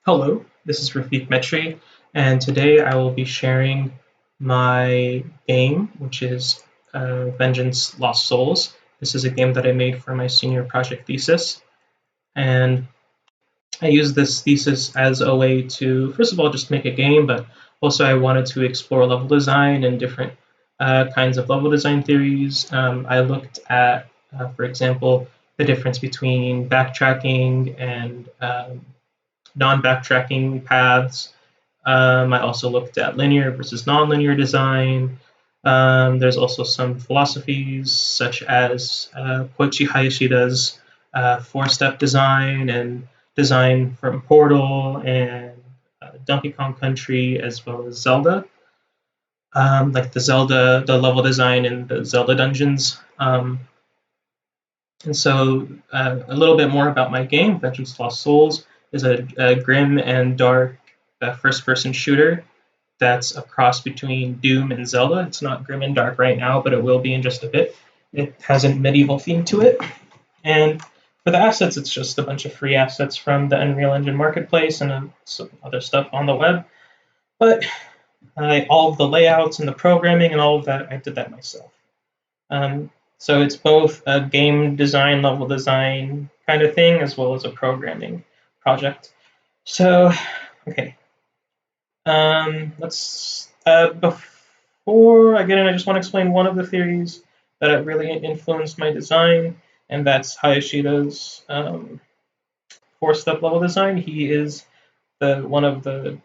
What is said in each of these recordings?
Hello, this is Rafiq Metri, and today I will be sharing my game, which is Vengeance Lost Souls. This is a game that I made for my senior project thesis, and I used this thesis as a way to, first of all, just make a game, but also I wanted to explore level design and different kinds of level design theories. I looked at, for example, the difference between backtracking and non-backtracking paths. I also looked at linear versus nonlinear design. There's also some philosophies such as Koichi Hayashida's four-step design and design from Portal and Donkey Kong Country, as well as Zelda, like the level design in the Zelda dungeons. And so, a little bit more about my game. Vengeance Lost Souls is a grim and dark first person shooter that's a cross between Doom and Zelda. It's not grim and dark right now, but it will be in just a bit. It has a medieval theme to it. And for the assets, it's just a bunch of free assets from the Unreal Engine marketplace and some other stuff on the web. But all of the layouts and the programming and all of that, I did that myself. So it's both a game design, level design kind of thing, as well as a programming project. So, okay. Let's before I get in, I just want to explain one of the theories that really influenced my design, and that's Hayashida's four-step level design. He is the one of the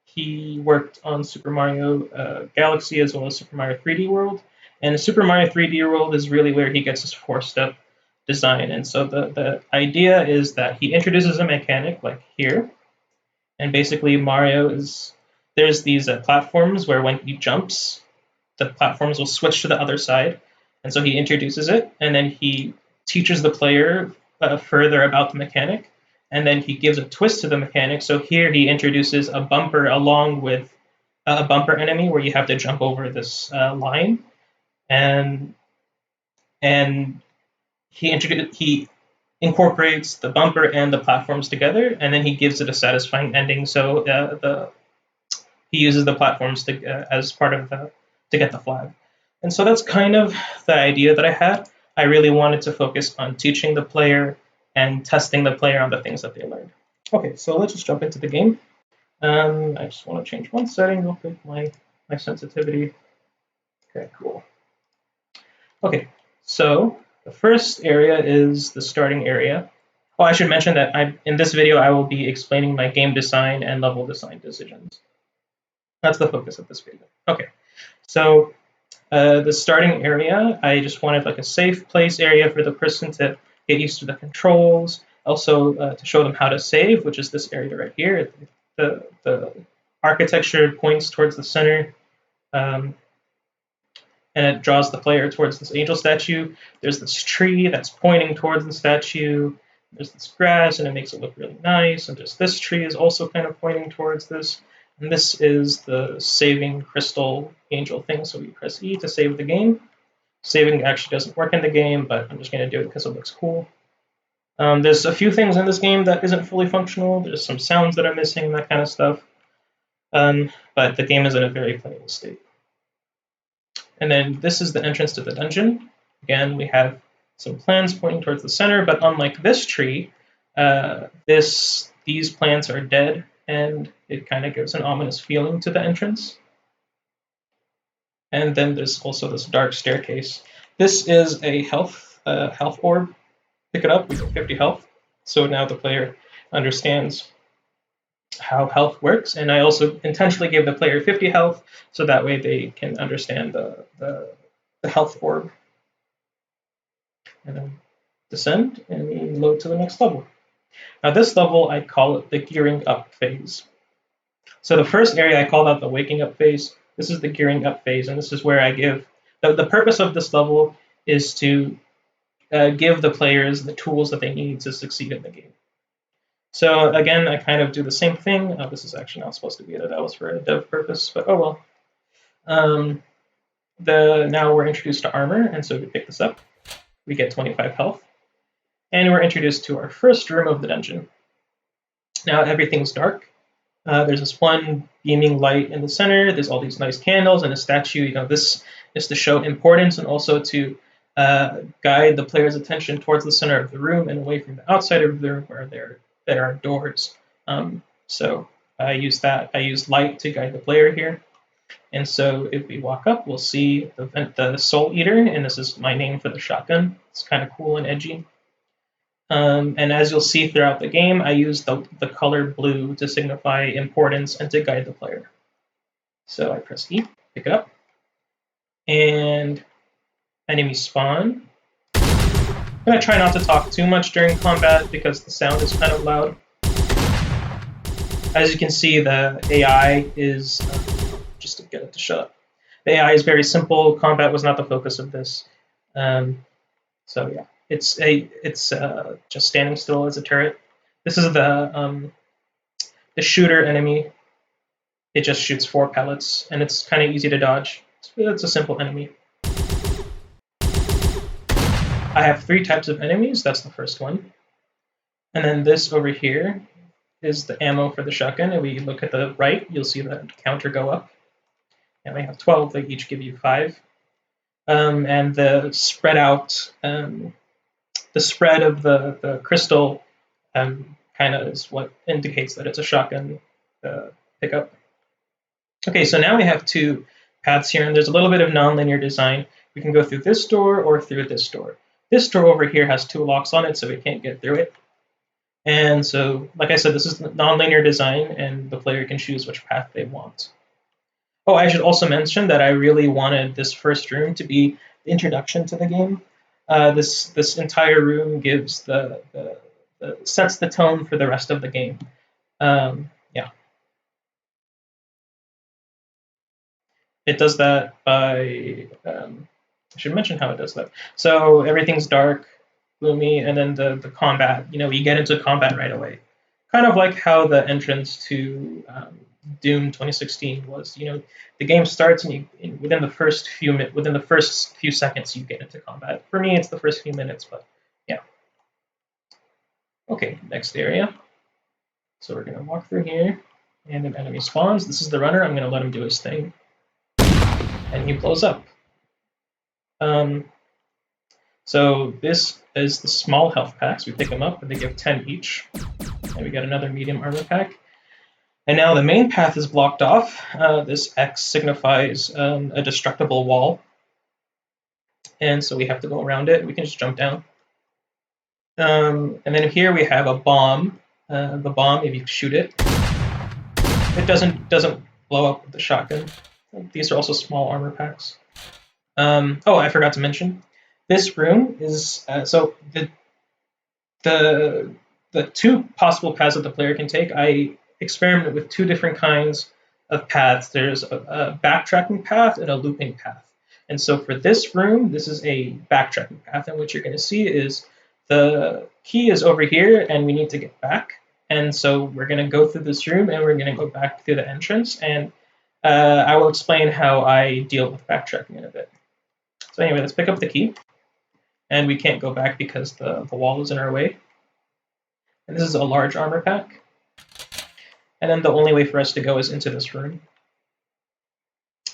he worked on Super Mario Galaxy as well as Super Mario 3D World. And Super Mario 3D World is really where he gets his four-step design. And so the idea is that he introduces a mechanic like here, and basically Mario is there's these platforms where when he jumps, the platforms will switch to the other side. And so he introduces it, and then he teaches the player further about the mechanic, and then he gives a twist to the mechanic. So here he introduces a bumper along with a bumper enemy where you have to jump over this line, and he incorporates the bumper and the platforms together, and then he gives it a satisfying ending. So he uses the platforms as part of to get the flag, and so that's kind of the idea that I had. I really wanted to focus on teaching the player and testing the player on the things that they learned. Okay, so let's just jump into the game. I just want to change one setting real quick, my sensitivity. Okay, cool. Okay, so the first area is the starting area. Oh, I should mention that in this video I will be explaining my game design and level design decisions. That's the focus of this video. Okay, so the starting area, I just wanted like a safe place area for the person to get used to the controls, also to show them how to save, which is this area right here. The architecture points towards the center, and it draws the player towards this angel statue. There's this tree that's pointing towards the statue. There's this grass, and it makes it look really nice. And there's this tree is also kind of pointing towards this. And this is the saving crystal angel thing. So we press E to save the game. Saving actually doesn't work in the game, but I'm just going to do it because it looks cool. There's a few things in this game that isn't fully functional. There's some sounds that are missing, that kind of stuff. But the game is in a very playable state. And then this is the entrance to the dungeon. Again, we have some plants pointing towards the center, but unlike this tree, these plants are dead, and it kind of gives an ominous feeling to the entrance. And then there's also this dark staircase. This is a health orb. Pick it up, we get 50 health. So now the player understands how health works, and I also intentionally gave the player 50 health so that way they can understand the health orb. And then descend and load to the next level. Now this level, I call it the gearing up phase. So the first area I call that the waking up phase. This is the gearing up phase, and this is where I give the purpose of this level is to give the players the tools that they need to succeed in the game. So again, I kind of do the same thing. This is actually not supposed to be that was for a dev purpose, but oh well. Now we're introduced to armor, and so we pick this up. We get 25 health, and we're introduced to our first room of the dungeon. Now everything's dark. There's this one beaming light in the center. There's all these nice candles and a statue. This is to show importance and also to guide the player's attention towards the center of the room and away from the outside of the room where there are doors. So I use that. I use light to guide the player here. And so if we walk up, we'll see the Soul Eater, and this is my name for the shotgun. It's kind of cool and edgy. And as you'll see throughout the game, I use the color blue to signify importance and to guide the player. So I press E, pick it up, and enemies spawn. I'm going to try not to talk too much during combat because the sound is kind of loud. As you can see, the AI is, just to get it to shut up, the AI is very simple. Combat was not the focus of this. So yeah. It's just standing still as a turret. This is the shooter enemy. It just shoots 4 pellets, and it's kind of easy to dodge. It's a simple enemy. I have 3 types of enemies. That's the first one. And then this over here is the ammo for the shotgun. And we look at the right, you'll see the counter go up. And we have 12. They each give you 5. And the spread out. The spread of the crystal kind of is what indicates that it's a shotgun pickup. Okay, so now we have 2 paths here, and there's a little bit of nonlinear design. We can go through this door or through this door. This door over here has 2 locks on it, so we can't get through it. And so, like I said, this is nonlinear design, and the player can choose which path they want. Oh, I should also mention that I really wanted this first room to be the introduction to the game. This entire room gives sets the tone for the rest of the game. Yeah, it does that by. I should mention how it does that. So everything's dark, gloomy, and then the combat. You get into combat right away. Kind of like how the entrance to Doom 2016 was. The game starts and within the first few seconds you get into combat. For me, it's the first few minutes, but yeah. Okay, next area. So we're gonna walk through here, and an enemy spawns. This is the runner. I'm gonna let him do his thing, and he blows up. So this is the small health packs. We pick them up, and they give 10 each. And we got another medium armor pack. And now the main path is blocked off. This X signifies a destructible wall. And so we have to go around it. We can just jump down. And then here we have a bomb. The bomb, if you shoot it, it doesn't blow up with the shotgun. These are also small armor packs. Oh, I forgot to mention. This room is so the 2 possible paths that the player can take. I experiment with 2 different kinds of paths. There's a backtracking path and a looping path. And so for this room, this is a backtracking path. And what you're going to see is the key is over here, and we need to get back. And so we're going to go through this room, and we're going to go back through the entrance. And I will explain how I deal with backtracking in a bit. So anyway, let's pick up the key. And we can't go back because the wall is in our way. And this is a large armor pack. And then the only way for us to go is into this room.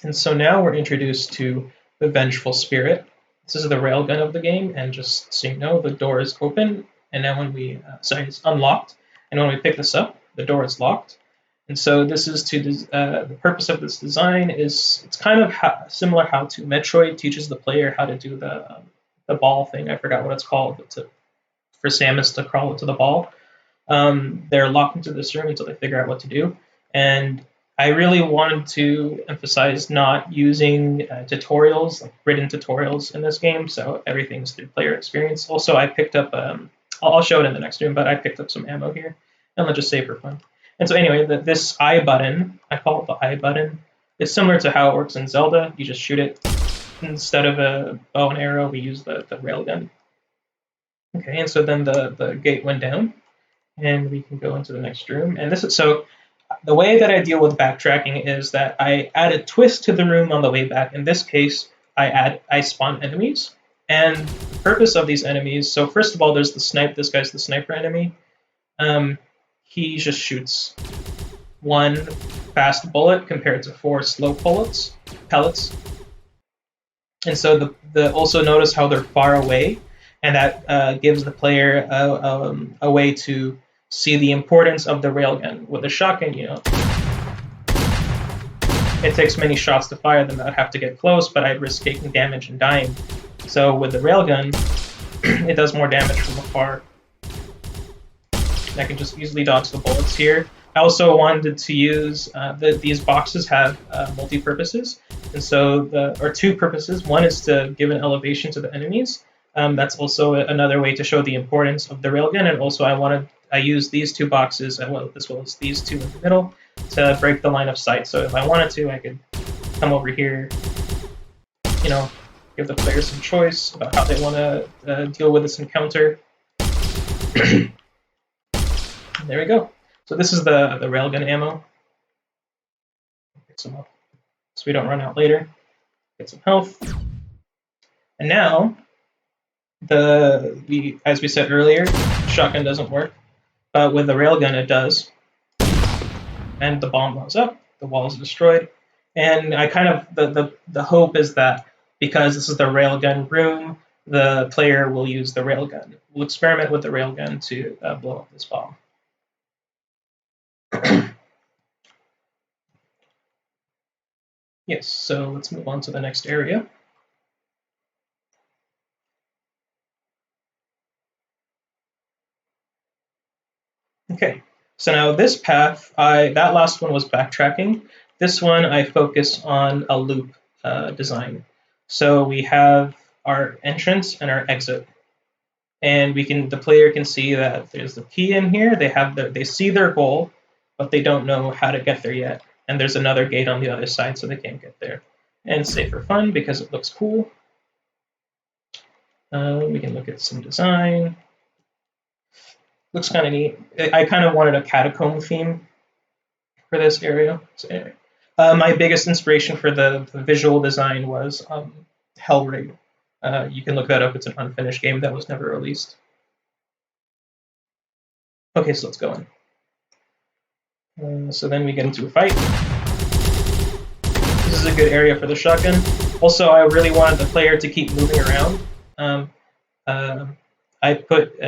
And so now we're introduced to the Vengeful Spirit. This is the railgun of the game, and just so you know, the door is open, and now when we, it's unlocked, and when we pick this up, the door is locked. And so this is the purpose of this design is, it's kind of similar how to Metroid teaches the player how to do the ball thing. I forgot what it's called, but for Samus to crawl into the ball. They're locked into this room until they figure out what to do. And I really wanted to emphasize not using tutorials, like written tutorials in this game, so everything's through player experience. Also, I picked up, I'll show it in the next room, but I picked up some ammo here, and let's just save for fun. And so anyway, this I button, I call it the I button, it's similar to how it works in Zelda. You just shoot it. Instead of a bow and arrow, we use the railgun. Okay, and so then the gate went down, and we can go into the next room. And this is, so the way that I deal with backtracking is that I add a twist to the room on the way back. In this case, I spawn enemies. And the purpose of these enemies, so first of all, there's the snipe. This guy's the sniper enemy. he just shoots 1 fast bullet compared to 4 slow pellets. And so also notice how they're far away, and that gives the player a way to see the importance of the railgun. With a shotgun, it takes many shots to fire them. I'd have to get close, but I'd risk taking damage and dying. So with the railgun, it does more damage from afar. I can just easily dodge the bullets here. I also wanted to use these boxes have multi-purposes, and so or 2 purposes. One is to give an elevation to the enemies. That's also another way to show the importance of the railgun, and also I use these 2 boxes as well as these 2 in the middle to break the line of sight. So if I wanted to, I could come over here, give the player some choice about how they want to deal with this encounter. There we go. So this is the railgun ammo. Pick some up so we don't run out later. Get some health. And now, as we said earlier, shotgun doesn't work, but with the railgun it does. And the bomb blows up, the wall is destroyed, and I kind of the hope is that because this is the railgun room, the player will use the railgun. We'll experiment with the railgun to blow up this bomb. Yes, so let's move on to the next area. Okay, so now this path, that last one was backtracking. This one I focus on a loop design. So we have our entrance and our exit, and the player can see that there's the key in here. They see their goal, but they don't know how to get there yet. And there's another gate on the other side, so they can't get there. And save for fun because it looks cool. We can look at some design. Looks kind of neat. I kind of wanted a catacomb theme for this area. So anyway, my biggest inspiration for the visual design was Hellraid. You can look that up. It's an unfinished game that was never released. Okay, so let's go in. So then we get into a fight. This is a good area for the shotgun. Also, I really wanted the player to keep moving around. I put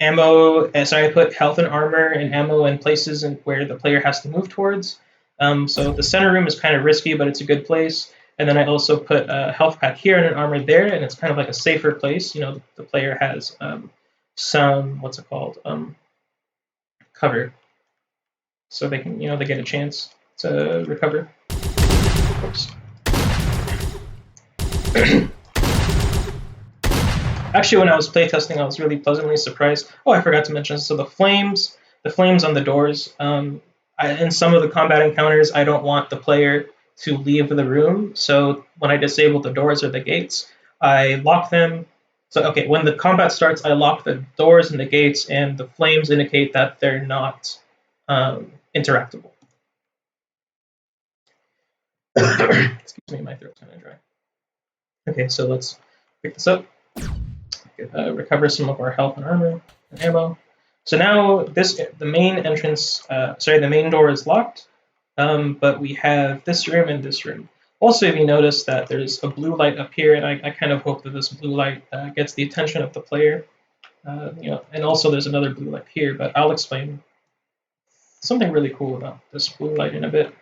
I put health and armor and ammo in places where the player has to move towards. So the center room is kind of risky, but it's a good place. And then I also put a health pack here and an armor there, and it's kind of like a safer place. The player has some, cover. So they can, they get a chance to recover. Oops. Actually, when I was playtesting, I was really pleasantly surprised. Oh, I forgot to mention. So the flames on the doors. In some of the combat encounters, I don't want the player to leave the room. So when I disable the doors or the gates, I lock them. So okay, when the combat starts, I lock the doors and the gates, and the flames indicate that they're not interactable. Excuse me, my throat's kind of dry. Okay, so let's pick this up. Recover some of our health and armor and ammo. So now the main door is locked, but we have this room and this room. Also, if you notice that there's a blue light up here, and I kind of hope that this blue light gets the attention of the player. And also there's another blue light here, but I'll explain something really cool about this blue light in a bit.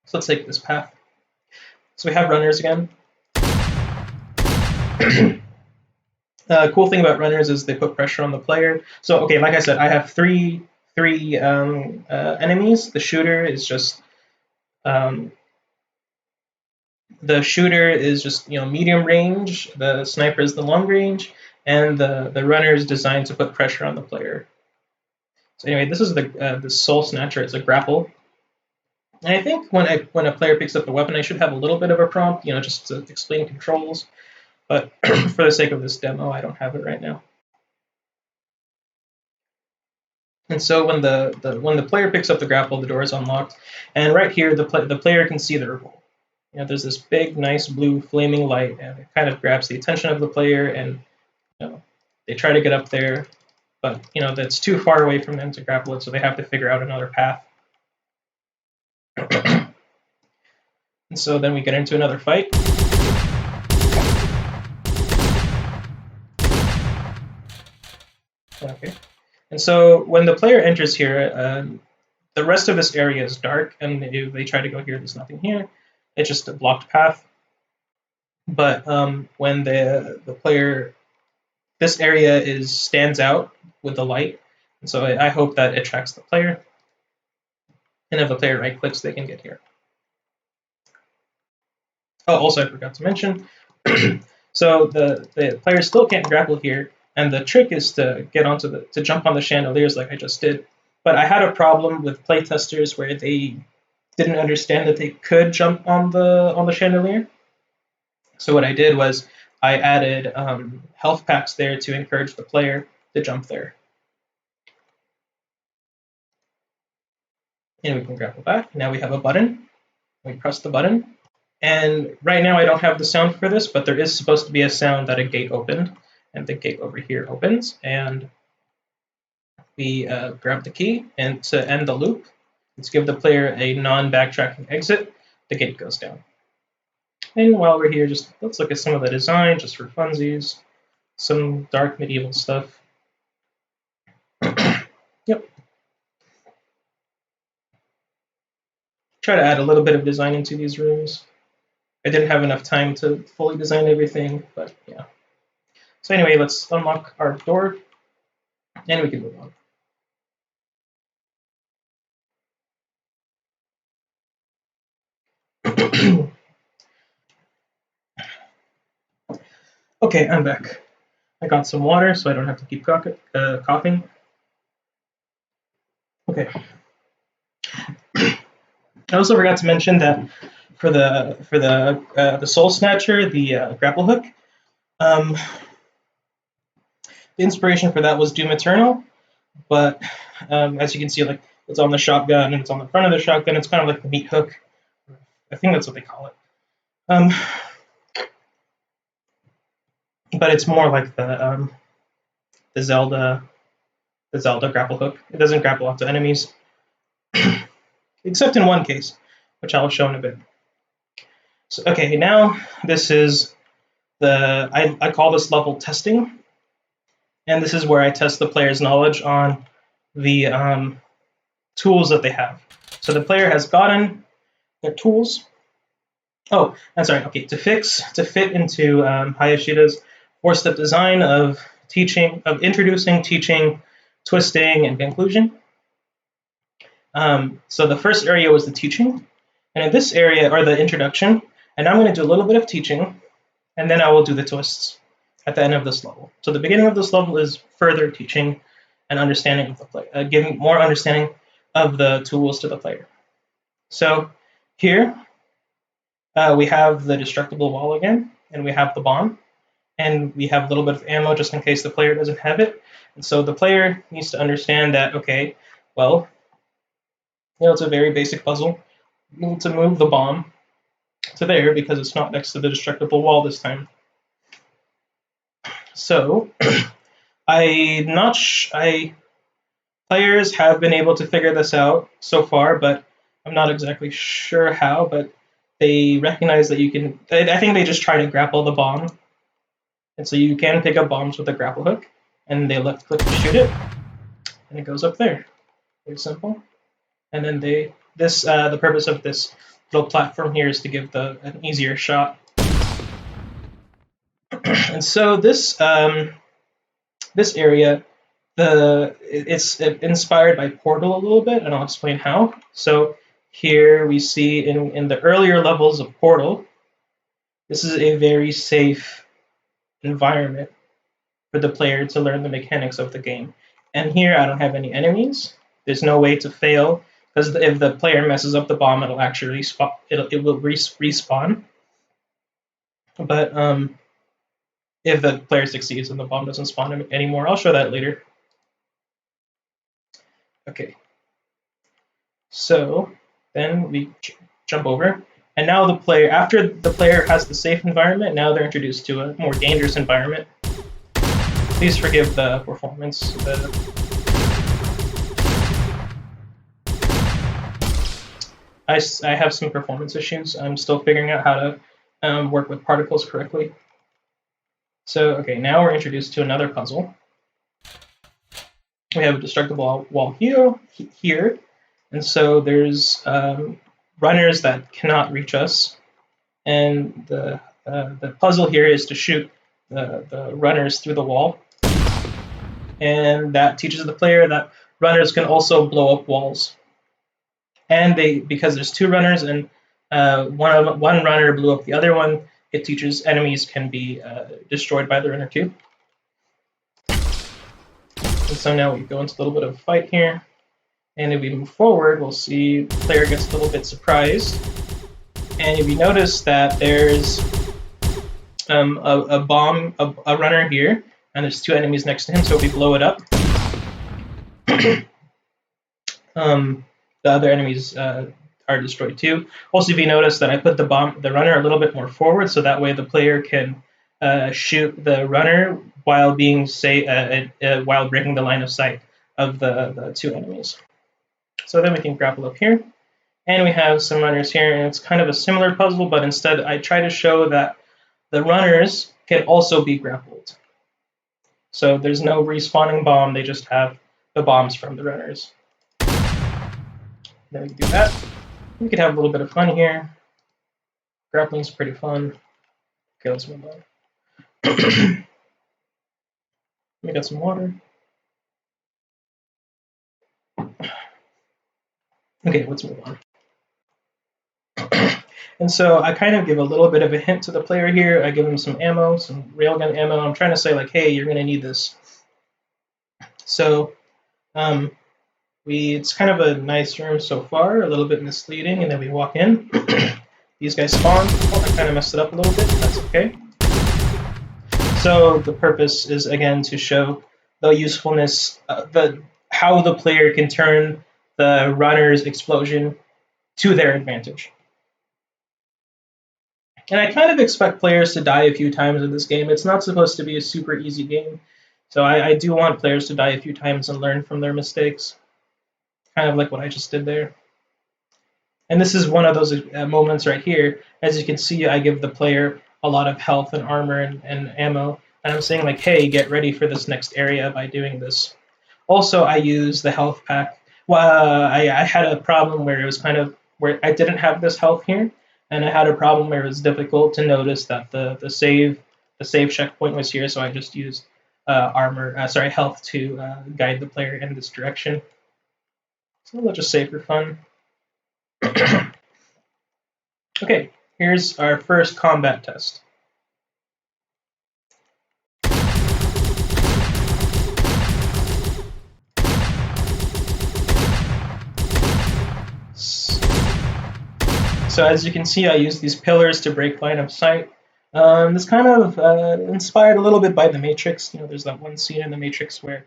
So let's take this path. So we have runners again. Cool thing about runners is they put pressure on the player. So okay, like I said, I have three enemies. The shooter is just medium range. The sniper is the long range, and the runner is designed to put pressure on the player. So anyway, this is the Soul Snatcher. It's a grapple. And I think when a player picks up the weapon, I should have a little bit of a prompt, just to explain controls. But for the sake of this demo, I don't have it right now. And so when the player picks up the grapple, the door is unlocked, and right here the player can see their goal. There's this big, nice blue flaming light, and it kind of grabs the attention of the player, and they try to get up there, but that's too far away from them to grapple it, so they have to figure out another path. And so then we get into another fight. Okay. And so when the player enters here, the rest of this area is dark, and if they try to go here, there's nothing here. It's just a blocked path. But when the player, this area stands out with the light, and so I hope that attracts the player. And if the player right clicks, they can get here. Oh, also I forgot to mention, so the player still can't grapple here, and the trick is to get onto to jump on the chandeliers like I just did. But I had a problem with playtesters where they didn't understand that they could jump on the chandelier. So what I did was I added health packs there to encourage the player to jump there. And we can grapple back. Now we have a button. We press the button. And right now I don't have the sound for this, but there is supposed to be a sound that a gate opened. And the gate over here opens. And we grab the key. And to end the loop, let's give the player a non-backtracking exit. The gate goes down. And while we're here, let's look at some of the design, just for funsies. Some dark medieval stuff. Yep. Try to add a little bit of design into these rooms. I didn't have enough time to fully design everything, but yeah. So anyway, let's unlock our door, and we can move on. Okay, I'm back. I got some water, so I don't have to keep coughing. Okay. I also forgot to mention that for the Soul Snatcher, the grapple hook, the inspiration for that was Doom Eternal, but as you can see, like it's on the shotgun and it's on the front of the shotgun. It's kind of like the meat hook. I think that's what they call it. But it's more like the Zelda grapple hook. It doesn't grapple onto enemies, except in one case, which I'll show in a bit. So, okay, now this is I call this level testing, and this is where I test the player's knowledge on the tools that they have. So the player has gotten their tools. Oh, I'm sorry. Okay, to fit into Hayashida's 4-step design of introducing, teaching, twisting, and conclusion. So the first area was the teaching, and in this area, or the introduction, and I'm going to do a little bit of teaching, and then I will do the twists at the end of this level. So the beginning of this level is further teaching and understanding of the player, giving more understanding of the tools to the player. So here we have the destructible wall again, and we have the bomb, and we have a little bit of ammo just in case the player doesn't have it. And so the player needs to understand that, okay, well, it's a very basic puzzle. You need to move the bomb to there because it's not next to the destructible wall this time. So players have been able to figure this out so far, but I'm not exactly sure how, but they recognize that you can, I think they just try to grapple the bomb. And so you can pick up bombs with a grapple hook, and they left click to shoot it, and it goes up there. Very simple. And then the purpose of this little platform here is to give an easier shot. And so this area, it's inspired by Portal a little bit, and I'll explain how. So here we see in the earlier levels of Portal, this is a very safe environment for the player to learn the mechanics of the game. And here I don't have any enemies. There's no way to fail, because if the player messes up the bomb, it'll actually it will respawn. But if the player succeeds and the bomb doesn't spawn anymore, I'll show that later. Okay. So then we jump over, and now after the player has the safe environment, now they're introduced to a more dangerous environment. Please forgive the performance. I have some performance issues. I'm still figuring out how to work with particles correctly. So, okay, now we're introduced to another puzzle. We have a destructible wall here, and so there's runners that cannot reach us, and the puzzle here is to shoot the runners through the wall, and that teaches the player that runners can also blow up walls. And because there's two runners and one runner blew up the other one, it teaches enemies can be destroyed by the runner too. And so now we go into a little bit of a fight here. And if we move forward, we'll see the player gets a little bit surprised. And if you notice that there's a runner here, and there's two enemies next to him, so if we blow it up, the other enemies are destroyed too. Also, if you notice that I put the runner a little bit more forward, so that way the player can shoot the runner while being while breaking the line of sight of the two enemies. So then we can grapple up here, and we have some runners here, and it's kind of a similar puzzle, but instead I try to show that the runners can also be grappled. So there's no respawning bomb; they just have the bombs from the runners. Then we can do that. We could have a little bit of fun here. Grappling's pretty fun. Okay, let's move on. We got some water. Okay, let's move on. And so I kind of give a little bit of a hint to the player here. I give him some ammo, some railgun ammo. I'm trying to say like, hey, you're going to need this. So it's kind of a nice room so far, a little bit misleading, and then we walk in. These guys spawn. Oh, I kind of messed it up a little bit. That's okay. So the purpose is, again, to show the usefulness, how the player can turn the runner's explosion to their advantage. And I kind of expect players to die a few times in this game. It's not supposed to be a super easy game. So I do want players to die a few times and learn from their mistakes. Kind of like what I just did there. And this is one of those moments right here. As you can see, I give the player a lot of health and armor and ammo. And I'm saying like, hey, get ready for this next area by doing this. Also, I use the health pack. Well, I had a problem where it was kind of where I didn't have this health here. And I had a problem where it was difficult to notice that the save checkpoint was here. So I just used health to guide the player in this direction. So we'll just save for fun. Okay, here's our first combat test. So as you can see, I use these pillars to break line of sight. This kind of inspired a little bit by The Matrix. You know, there's that one scene in The Matrix where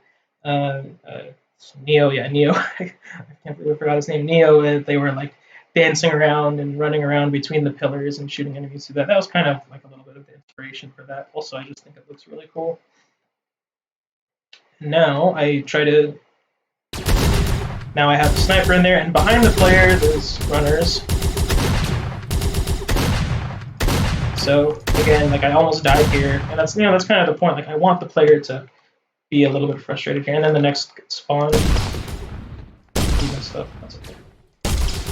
Neo, I can't believe I forgot his name, Neo, they were like dancing around and running around between the pillars and shooting enemies through that. That was kind of like a little bit of the inspiration for that. Also, I just think it looks really cool. Now I have the sniper in there, and behind the player there's runners. So again, like I almost died here, and that's kind of the point. Like I want the player to be a little bit frustrated here, and then the next spawn. Stuff. That's okay.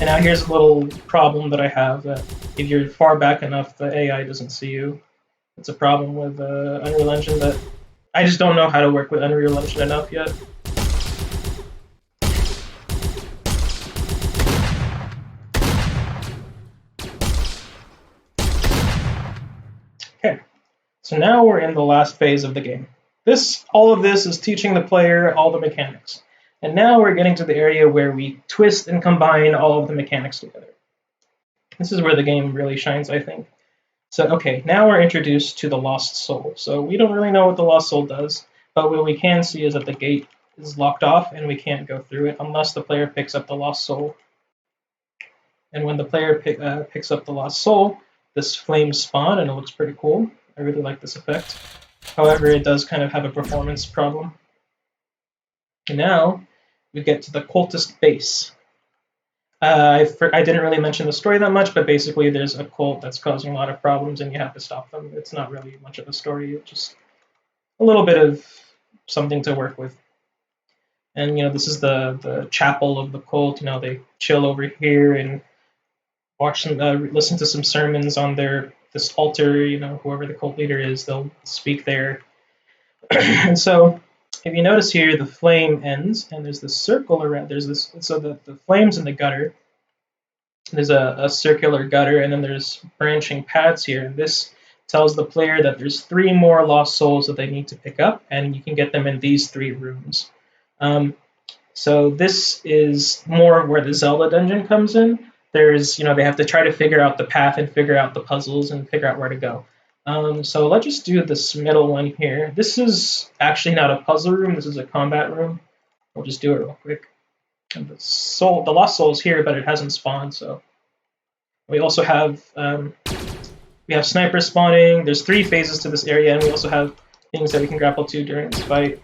And now here's a little problem that I have. That if you're far back enough, the AI doesn't see you. It's a problem with Unreal Engine that I just don't know how to work with Unreal Engine enough yet. Okay, so now we're in the last phase of the game. All of this is teaching the player all the mechanics. And now we're getting to the area where we twist and combine all of the mechanics together. This is where the game really shines, I think. So, okay, now we're introduced to the Lost Soul. So we don't really know what the Lost Soul does, but what we can see is that the gate is locked off and we can't go through it unless the player picks up the Lost Soul. And when the player picks up the Lost Soul, this flames spawn and it looks pretty cool. I really like this effect. However, it does kind of have a performance problem. And now we get to the cultist base. I didn't really mention the story that much, but basically there's a cult that's causing a lot of problems and you have to stop them. It's not really much of a story, it's just a little bit of something to work with. And this is the chapel of the cult. They chill over here and watch some, listen to some sermons on this altar. Whoever the cult leader is, they'll speak there. And so, if you notice here, the flame ends, and there's this circle around. There's this, so the flames in the gutter. There's a circular gutter, and then there's branching paths here. And this tells the player that there's 3 more lost souls that they need to pick up, and you can get them in these 3 rooms. So this is more where the Zelda dungeon comes in. They have to try to figure out the path and figure out the puzzles and figure out where to go. So let's just do this middle one here. This is actually not a puzzle room. This is a combat room. We'll just do it real quick. And the lost soul is here, but it hasn't spawned. So we also have snipers spawning. There's 3 phases to this area, and we also have things that we can grapple to during this fight.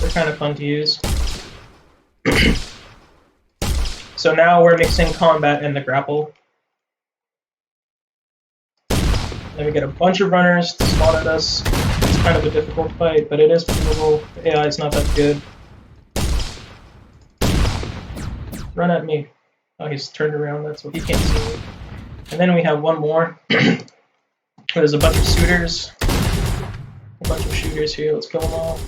They're kind of fun to use. So now we're mixing combat and the grapple. Then we get a bunch of runners to spawn at us. It's kind of a difficult fight, but it is playable. The AI is not that good. Run at me. Oh, he's turned around, that's what he can't see me. And then we have one more. There's a bunch of shooters. A bunch of shooters here, let's kill them all.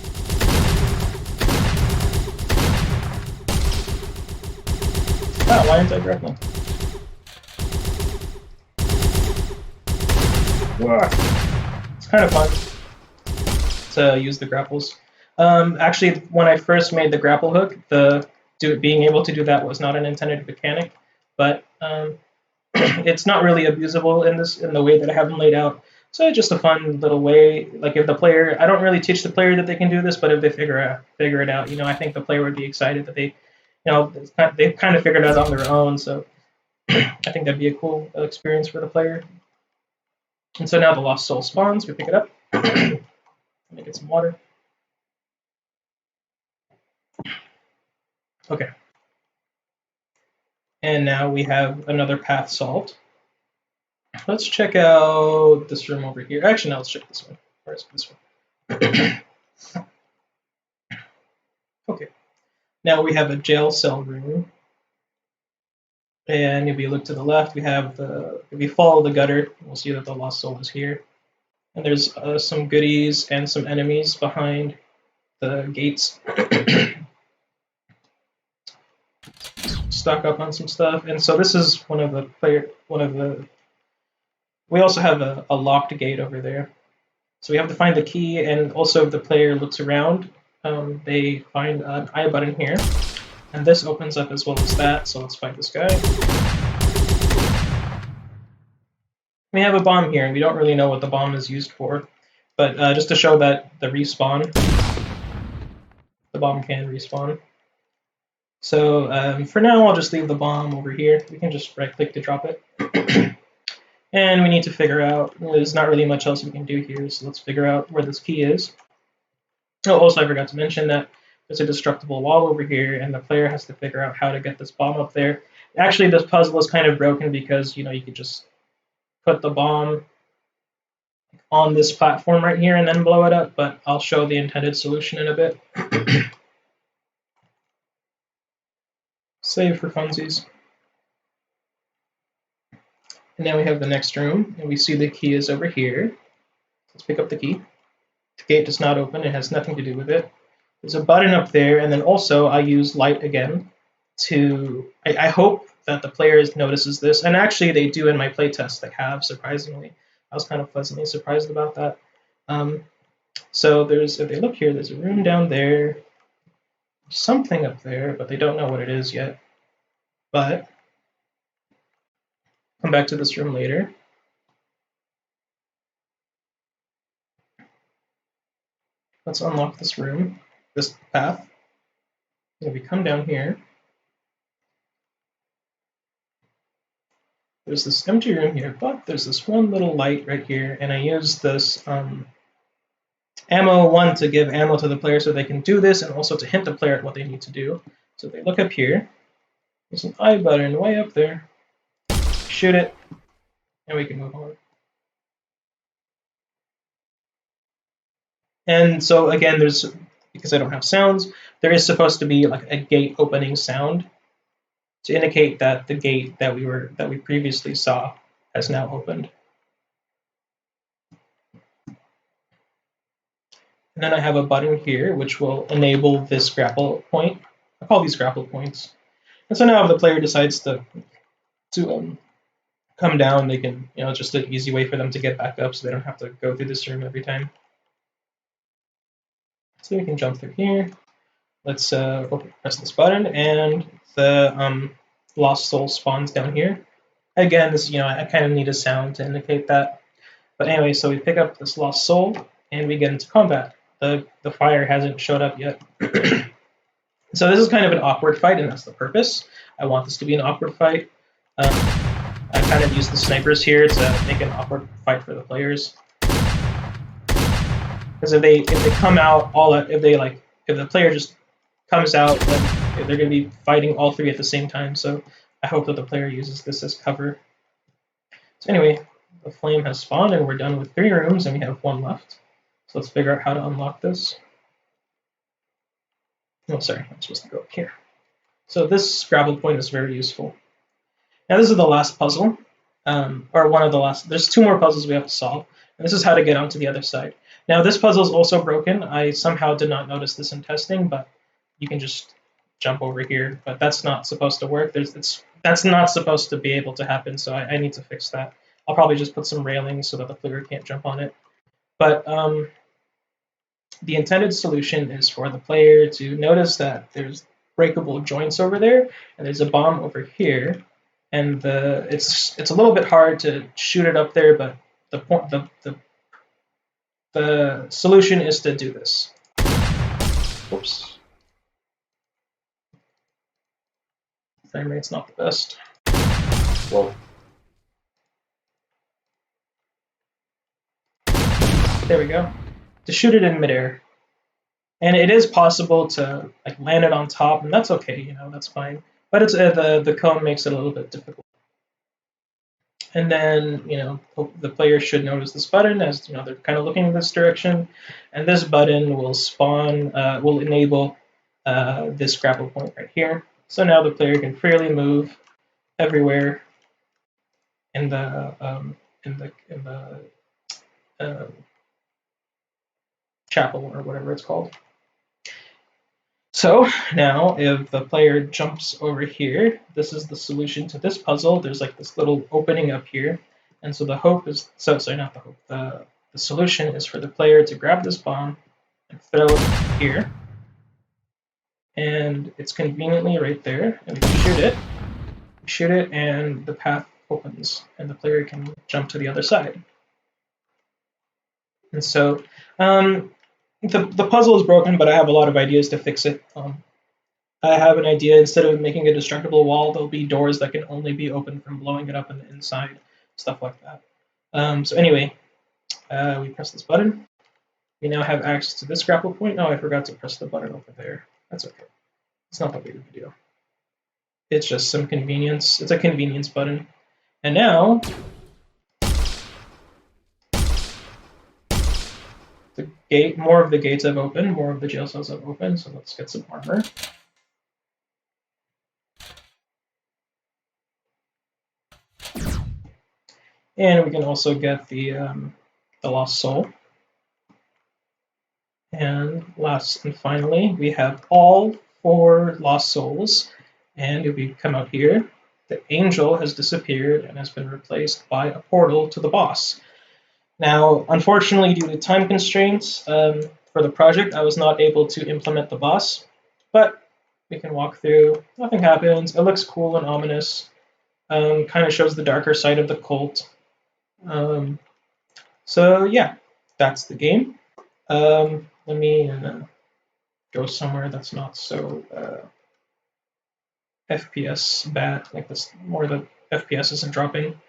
Ah, why didn't I grapple? It's kind of fun to use the grapples. Actually, when I first made the grapple hook, being able to do that was not an intended mechanic, but it's not really abusable in the way that I have them laid out. So it's just a fun little way. Like if the player, I don't really teach the player that they can do this, but if they figure it out, I think the player would be excited that they've kind of figured it out on their own. So I think that'd be a cool experience for the player. And so now the lost soul spawns. We pick it up. Let me get some water. Okay. And now we have another path solved. Let's check out this room over here. Actually, no, let's check this one. Where's this one? Okay. Now we have a jail cell room. And if you look to the left, if you follow the gutter, we'll see that the lost soul is here. And there's some goodies and some enemies behind the gates. Stock up on some stuff. And so this is we also have a locked gate over there. So we have to find the key, and also if the player looks around, they find an I button here. And this opens up as well as that, so let's fight this guy. We have a bomb here, and we don't really know what the bomb is used for, but just to show that the bomb can respawn. So for now, I'll just leave the bomb over here. We can just right-click to drop it. And we need to figure out, there's not really much else we can do here, so let's figure out where this key is. Oh, also I forgot to mention that there's a destructible wall over here, and the player has to figure out how to get this bomb up there. Actually, this puzzle is kind of broken because, you could just put the bomb on this platform right here and then blow it up, but I'll show the intended solution in a bit. Save for funsies. And now we have the next room, and we see the key is over here. Let's pick up the key. The gate does not open, it has nothing to do with it. There's a button up there, and then also I use light again I hope that the player notices this, and actually they do in my playtest, they have, surprisingly. I was kind of pleasantly surprised about that. So if they look here, there's a room down there, something up there, but they don't know what it is yet. But come back to this room later. Let's unlock this room, this path. If we come down here, there's this empty room here, but there's this one little light right here, and I use this ammo 1 to give ammo to the player so they can do this, and also to hint the player at what they need to do. So they look up here, there's an I button way up there, shoot it, and we can move on. And so again, because I don't have sounds, there is supposed to be like a gate opening sound to indicate that the gate that we previously saw has now opened. And then I have a button here which will enable this grapple point. I call these grapple points. And so now if the player decides to come down, they can, just an easy way for them to get back up so they don't have to go through this room every time. So we can jump through here. Let's press this button, and the lost soul spawns down here. Again, this, I kind of need a sound to indicate that. But anyway, so we pick up this lost soul, and we get into combat. The fire hasn't showed up yet. So this is kind of an awkward fight, and that's the purpose. I want this to be an awkward fight. I kind of use the snipers here to make an awkward fight for the players. Because if they come out if the player just comes out, then they're going to be fighting all three at the same time. So I hope that the player uses this as cover. So anyway, the flame has spawned, and we're done with 3 rooms, and we have 1 left. So let's figure out how to unlock this. Oh, sorry, I'm supposed to go up here. So this grapple point is very useful. Now this is the last puzzle, or one of the last. There's 2 more puzzles we have to solve, and this is how to get onto the other side. Now this puzzle is also broken. I somehow did not notice this in testing, but you can just jump over here. But that's not supposed to work. That's not supposed to be able to happen, so I need to fix that. I'll probably just put some railings so that the player can't jump on it. But the intended solution is for the player to notice that there's breakable joints over there, and there's a bomb over here, and it's a little bit hard to shoot it up there, but the solution is to do this. Whoops. Frame rate's not the best. Whoa. There we go. To shoot it in midair. And it is possible to land it on top, and that's okay, that's fine. But it's the cone makes it a little bit difficult. And then, the player should notice this button as, they're kind of looking in this direction. And this button will will enable this grapple point right here. So now the player can freely move everywhere in the chapel, or whatever it's called. So now if the player jumps over here, this is the solution to this puzzle. There's this little opening up here. And so the hope is, not the hope, the solution is for the player to grab this bomb and throw it here. And it's conveniently right there, and we can shoot it. We shoot it, and the path opens, and the player can jump to the other side. And so the puzzle is broken, but I have a lot of ideas to fix it. I have an idea, instead of making a destructible wall, there'll be doors that can only be opened from blowing it up in the inside, stuff like that. So anyway, we press this button. We now have access to this grapple point. Oh, I forgot to press the button over there. That's okay. It's not that big of a deal. It's just some convenience. It's a convenience button. And now more of the gates have opened, more of the jail cells have opened, so let's get some armor. And we can also get the lost soul. And last and finally, we have all 4 lost souls. And if we come out here, the angel has disappeared and has been replaced by a portal to the boss. Now, unfortunately, due to time constraints for the project, I was not able to implement the boss, but we can walk through. Nothing happens. It looks cool and ominous. Kind of shows the darker side of the cult. So yeah, that's the game. Let me go somewhere that's not so FPS bad, like this, more the FPS isn't dropping.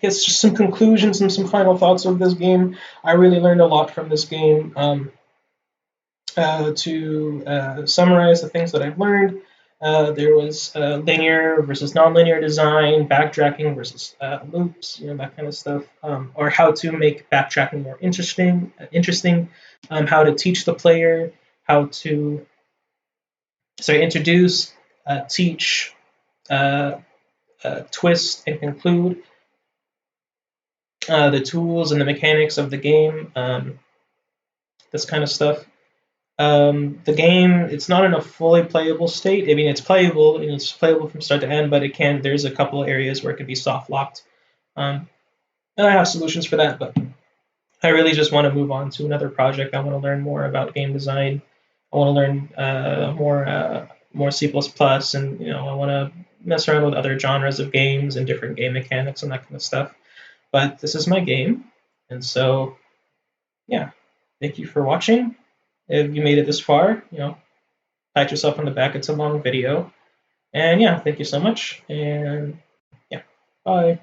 It's just some conclusions and some final thoughts of this game. I really learned a lot from this game. To summarize the things that I've learned, there was linear versus nonlinear design, backtracking versus loops, that kind of stuff, or how to make backtracking more interesting, how to teach the player, how to introduce, teach, uh, twist, and conclude the tools and the mechanics of the game, this kind of stuff. The game, it's not in a fully playable state. I mean, it's playable, and it's playable from start to end, but there's a couple of areas where it can be soft locked. And I have solutions for that, but I really just want to move on to another project. I want to learn more about game design. I want to learn more C++, and I want to mess around with other genres of games and different game mechanics and that kind of stuff. But this is my game, and so yeah, thank you for watching. If you made it this far, pat yourself on the back. It's a long video, and yeah, thank you so much, and yeah, bye.